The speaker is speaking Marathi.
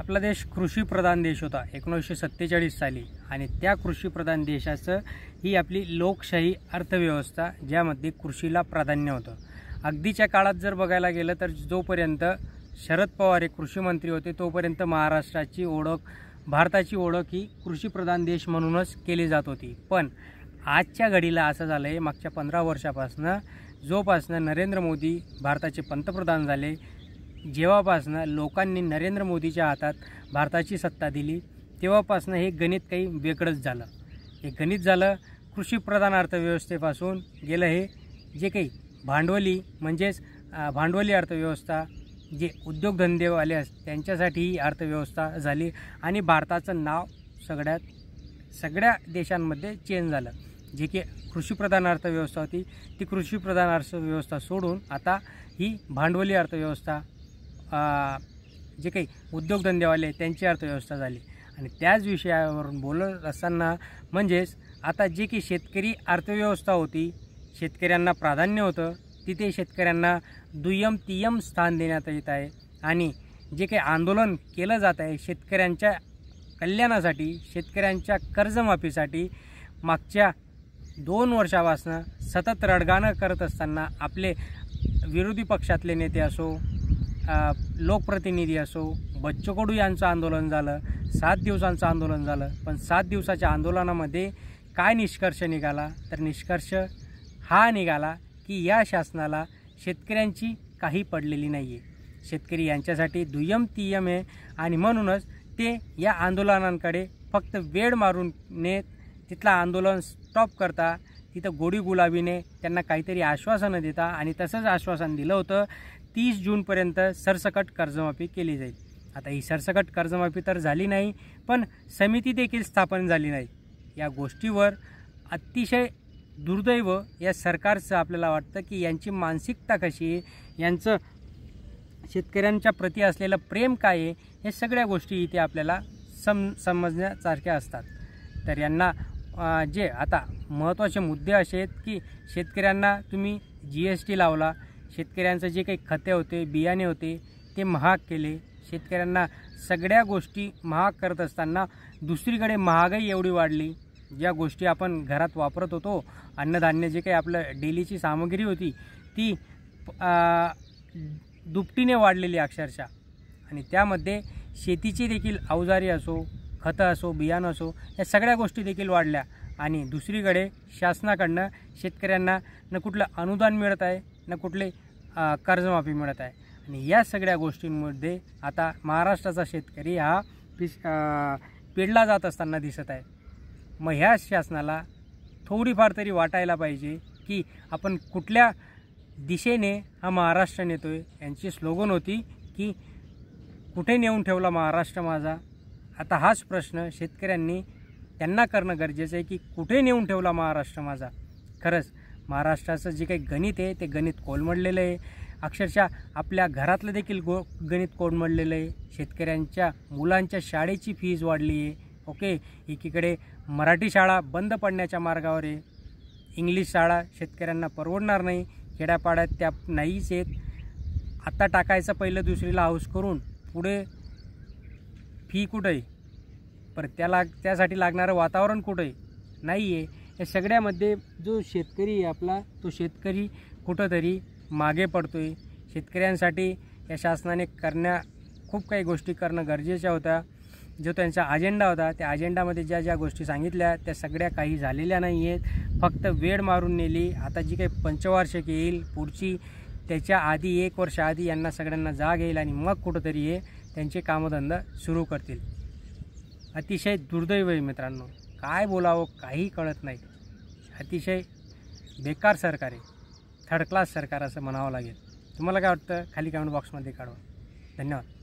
आपला देश कृषीप्रधान देश होता 1947 साली आणि त्या कृषीप्रधान देशाचं ही आपली लोकशाही अर्थव्यवस्था ज्यामध्ये कृषीला प्राधान्य होतं। अगदीच्या काळात जर बघायला गेलं तर जोपर्यंत शरद पवार हे कृषी मंत्री होते तोपर्यंत महाराष्ट्राची ओळख, भारताची ओळख ही कृषीप्रधान देश म्हणूनच केली जात होती। पण आजच्या घडीला असं झालं आहे, मागच्या 15 वर्षापासून जोपासून नरेंद्र मोदी भारताचे पंतप्रधान झाले, जेव्हापासून लोकांनी नरेंद्र मोदीच्या हातात भारताची सत्ता दिली तेव्हापासून हे गणित काही वेगळंच झालं। हे गणित झालं कृषीप्रधान अर्थव्यवस्थेपासून गेलं हे जे काही भांडवली म्हणजेच भांडवली अर्थव्यवस्था, जे उद्योगधंदेवाले त्यांच्यासाठी ही अर्थव्यवस्था झाली आणि भारताचं नाव सगळ्या देशांमध्ये चेंज झालं। जे की कृषीप्रधान अर्थव्यवस्था होती ती कृषीप्रधान अर्थव्यवस्था सोडून आता ही भांडवली अर्थव्यवस्था, जे काही उद्योगधंदेवाले त्यांची अर्थव्यवस्था झाली। आणि त्याच विषयावरून बोलत असताना म्हणजेच आता जे की शेतकरी अर्थव्यवस्था होती, शेतकऱ्यांना प्राधान्य होतं, तिथे शेतकऱ्यांना दुय्यम तिय्यम स्थान देण्यात येत आहे। आणि जे काही आंदोलन केलं जात आहे शेतकऱ्यांच्या कल्याणासाठी, शेतकऱ्यांच्या कर्जमाफीसाठी, मागच्या 2 वर्षापासून सतत रडगाणं करत असताना आपले विरोधी पक्षातले नेते असो, लोकप्रतिनिधी असो, बच्चू कडू यांचं आंदोलन झालं, 7 दिवसांचं आंदोलन झालं। पण 7 दिवसाच्या आंदोलनामध्ये काय निष्कर्ष निघाला तर निष्कर्ष हा निघाला की या शासनाला शेतकऱ्यांची काही पडलेली नाही आहे। शेतकरी यांच्यासाठी दुय्यम तिय्यम आहे आणि म्हणूनच ते या आंदोलनांकडे फक्त वेळ मारून नेत तिथलं आंदोलन स्टॉप करता, तिथं गोडी गुलाबीने त्यांना काहीतरी आश्वासनं देता आणि तसंच आश्वासन दिलं होतं 30 जूनपर्यंत सरसकट कर्जमाफी केली जाईल। आता ही सरसकट कर्जमाफी तर झाली नाही, पण समिती देखील स्थापन झाली नाही। या गोष्टीवर अतिशय दुर्दैव या सरकारचं आपल्याला वाटतं की यांची मानसिकता कशी आहे, यांचं शेतकऱ्यांच्या प्रती असलेलं प्रेम काय आहे, हे सगळ्या गोष्टी इथे आपल्याला समजण्यासारख्या असतात। तर यांना जे आता महत्त्वाचे मुद्दे असे आहेत की शेतकऱ्यांना तुम्ही GST लावला, शेतकऱ्यांचं जे काही खते होते, बियाणे होते ते महाग केले, शेतकऱ्यांना सगळ्या गोष्टी महाग करत असताना दुसरीकडे महागाई एवढी वाढली, ज्या गोष्टी आपण घरात वापरत होतो, अन्नधान्य जे काही आपलं डेलीची सामग्री होती ती दुपटीने वाढलेली अक्षरशः। आणि त्यामध्ये शेतीची देखील अवजारे असो, खतं असो, बियाणं असो, या सगळ्या गोष्टी देखील वाढल्या। आणि दुसरीकडे शासनाकडनं शेतकऱ्यांना न कुठलं अनुदान मिळत आहे, न कुठले कर्जमाफी मिळत आहे। आणि या सगळ्या गोष्टींमध्ये आता महाराष्ट्राचा शेतकरी हा पेडला जात असताना दिसत आहे। मग ह्या शासनाला थोडीफार तरी वाटायला पाहिजे की आपण कुठल्या दिशेने हा महाराष्ट्र नेतो आहे। यांची स्लोगन होती की कुठे नेऊन ठेवला महाराष्ट्र माझा। आता हाच प्रश्न शेतकऱ्यांनी त्यांना करणं गरजेचं आहे की कुठे नेऊन ठेवला महाराष्ट्र माझा। खरंच महाराष्ट्राचं जे काही गणित आहे ते गणित कोलमडलेलं आहे, अक्षरशः आपल्या घरातलं देखील गणित कोलमडलेलं आहे। शेतकऱ्यांच्या मुलांच्या शाळेची फीज वाढली आहे, ओके, एकीकडे मराठी शाळा बंद पडण्याच्या मार्गावर आहे, इंग्लिश शाळा शेतकऱ्यांना परवडणार नाही, खेड्यापाड्यात त्या नाहीच आहेत। आता टाकायचं पहिलं दुसरीला हाऊस करून पुढे फी कुठं आहे, परत त्यासाठी लागणारं वातावरण कुठं आहे, नाही आहे। या सगळ्यामध्ये जो शेतकरी आहे आपला, तो शेतकरी कुठंतरी मागे पडतो आहे। शेतकऱ्यांसाठी या शासनाने खूप काही गोष्टी करणं गरजेच्या होत्या। जो त्यांचा अजेंडा होता त्या अजेंडामध्ये ज्या गोष्टी सांगितल्या त्या सगळ्या काही झालेल्या नाही आहेत, फक्त वेळ मारून नेली। आता जी काही पंचवार्षिक येईल पुढची, त्याच्या आधी 1 वर्ष आधी यांना सगळ्यांना जाग येईल आणि मग कुठंतरी हे त्यांचे कामधंदा सुरू करतील। अतिशय दुर्दैव आहे मित्रांनो, काय बोलावं काही कळत नाही। अतिशय बेकार सरकार आहे, थर्ड क्लास सरकार असं म्हणावं लागेल। तुम्हाला काय वाटतं खाली कमेंट बॉक्समध्ये कळवा। धन्यवाद।